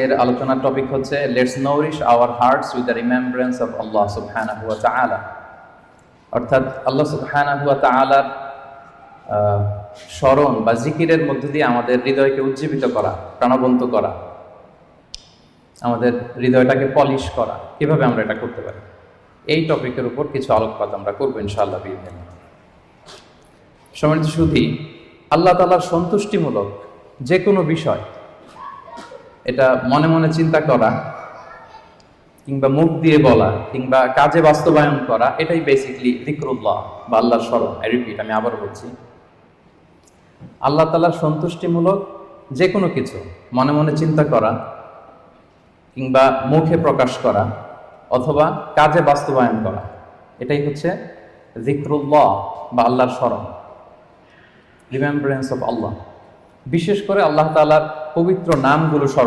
এর আলোচনার টপিক হচ্ছে let's nourish our hearts with the remembrance of আল্লাহ সুবহানাহু ওয়া তাআলা। অর্থাৎ আল্লাহ সুবহানাহু ওয়া তাআলার স্মরণ বা জিকিরের মধ্য দিয়ে আমাদের হৃদয়কে উজ্জীবিত করা, প্রাণবন্ত করা, আমাদের হৃদয়টাকে পলিশ করা। কিভাবে আমরা এটা করতে পারি, এই টপিকের উপর কিছু আলোকপাত আমরা করবো ইনশাআল্লাহ বিইذنিল্লাহ। সম্মানিত সুধী, আল্লাহ তাআলার সন্তুষ্টিমূলক যে কোনো বিষয় এটা মনে মনে চিন্তা করা কিংবা মুখ দিয়ে বলা কিংবা কাজে বাস্তবায়ন করা, এটাই বেসিকলি যিকরুল্লাহ বা আল্লাহর স্মরণ। আমি আবার বলছি, আল্লাহ তাআলার সন্তুষ্টিমূলক যে কোনো কিছু মনে মনে চিন্তা করা কিংবা মুখে প্রকাশ করা অথবা কাজে বাস্তবায়ন করা, এটাই হচ্ছে যিকরুল্লাহ বা আল্লাহর স্মরণ, রিমেম্ব্রেন্স অফ আল্লাহ। বিশেষ করে আল্লাহ তাআলার পবিত্র নামগুলো স্মরণ